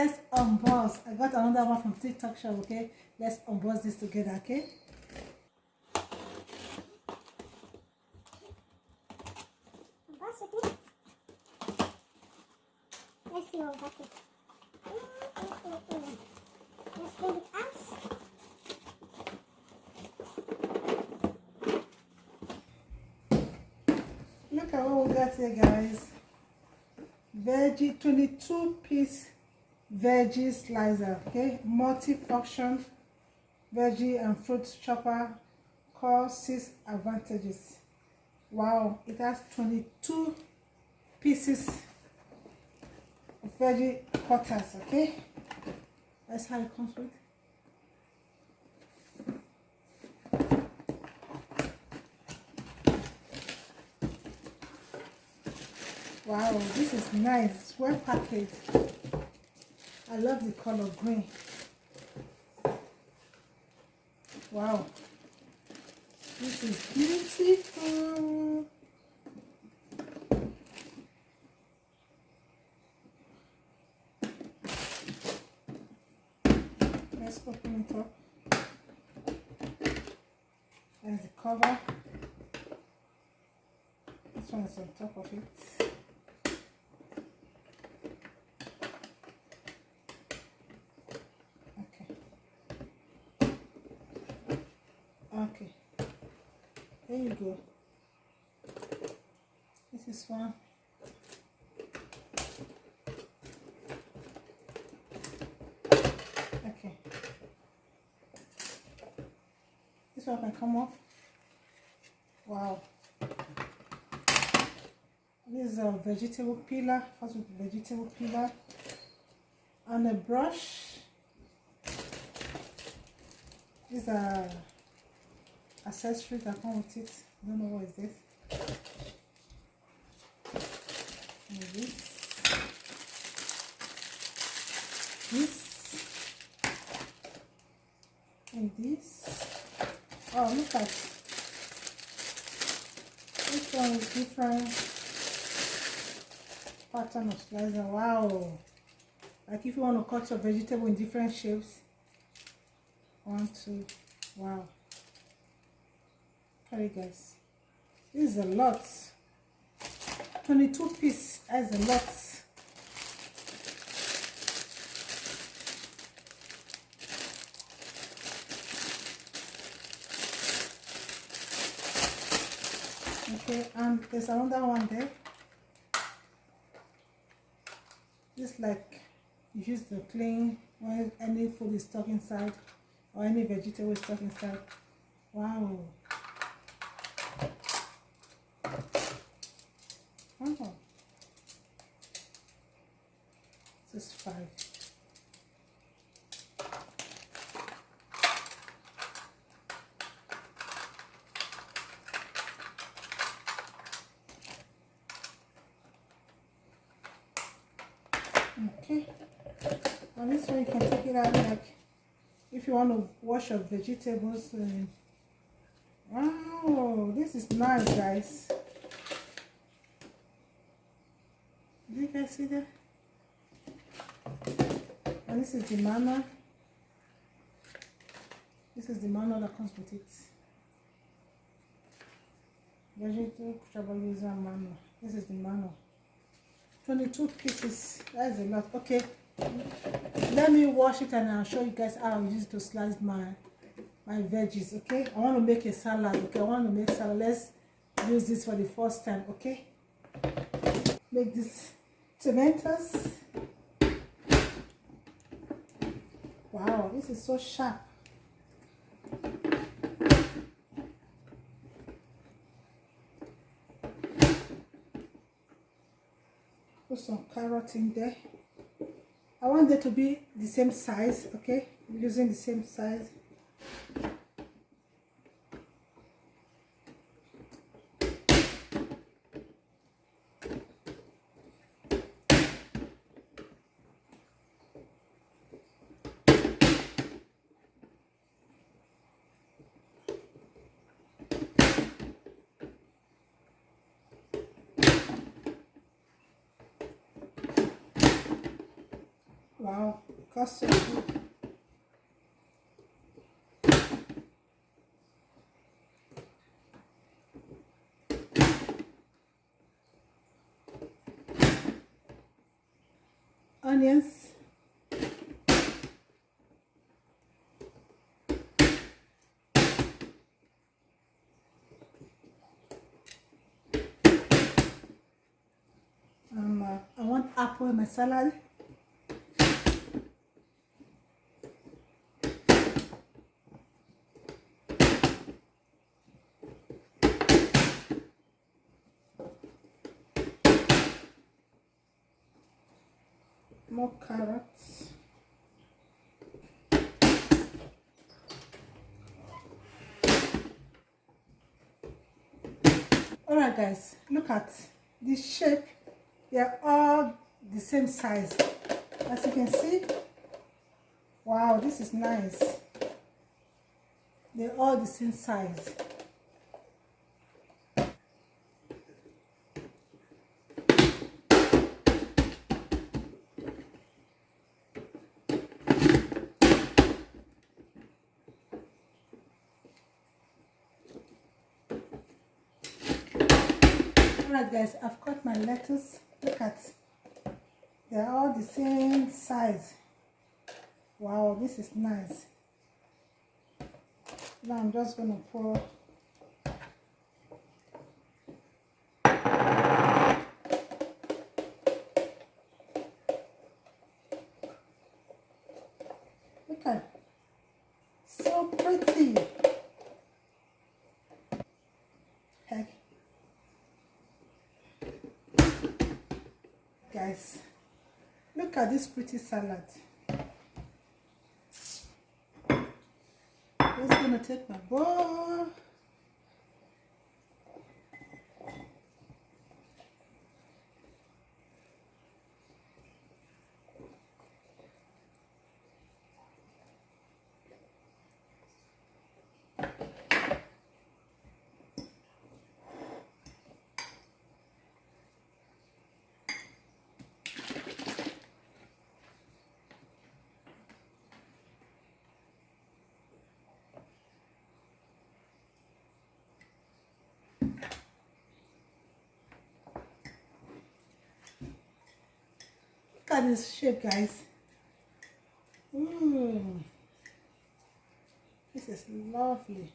let's unbox. I got another one from TikTok shop. Okay, let's unbox this together. Okay. Let's see what that's it. Let's bring it out. Look at what we got here, guys. Veggie 22-piece veggie slicer. Okay, multi-function veggie and fruit chopper. Core 6 advantages. Wow, it has 22 pieces of veggie cutters. Okay, that's how it comes with. Wow, this is nice. It's well packaged. I love the color green. Wow, this is beautiful. Let's open it up. There's the cover. This one is on top of it. Okay, there you go. This is one. Okay, this one can come off. Wow, this is a vegetable peeler. First with vegetable peeler and a brush. These are accessories that come with it. I don't know what is this. And this, and this. Oh, look at this one is different pattern of slicer. Wow, like if you want to cut your vegetable in different shapes. 1, 2. Wow. Sorry guys, this is a lot. 22 piece, that's a lot. Okay, and there's another one there. Just like you use to clean when any food is stuck inside or any vegetable is stuck inside. Wow. Oh, this is 5. Okay, and this one you can take it out like if you want to wash your vegetables. Wow, this is nice, guys. Do you guys see that? And this is the manual. This is the manual that comes with it. Vegetable trouble user manual. This is the manual. 22 pieces. That's a lot. Okay, let me wash it and I'll show you guys how I use it to slice my veggies. Okay, I want to make a salad. Okay, I want to make salad. Let's use this for the first time. Okay, make this tomatoes. Wow, this is so sharp. Put some carrot in there. I want it to be the same size. Okay, I'm using the same size. Wow, that's so good. Onions. I want apple in my salad. More carrots. Alright guys, look at this shape. They're all the same size. As you can see, wow, this is nice. They're all the same size. Alright guys, I've cut my lettuce. Look at, they're all the same size. Wow, this is nice. Now I'm just gonna pour look at, so pretty. Heck. Guys, look at this pretty salad. Just gonna take my bowl. Look at this shape, guys. This is lovely.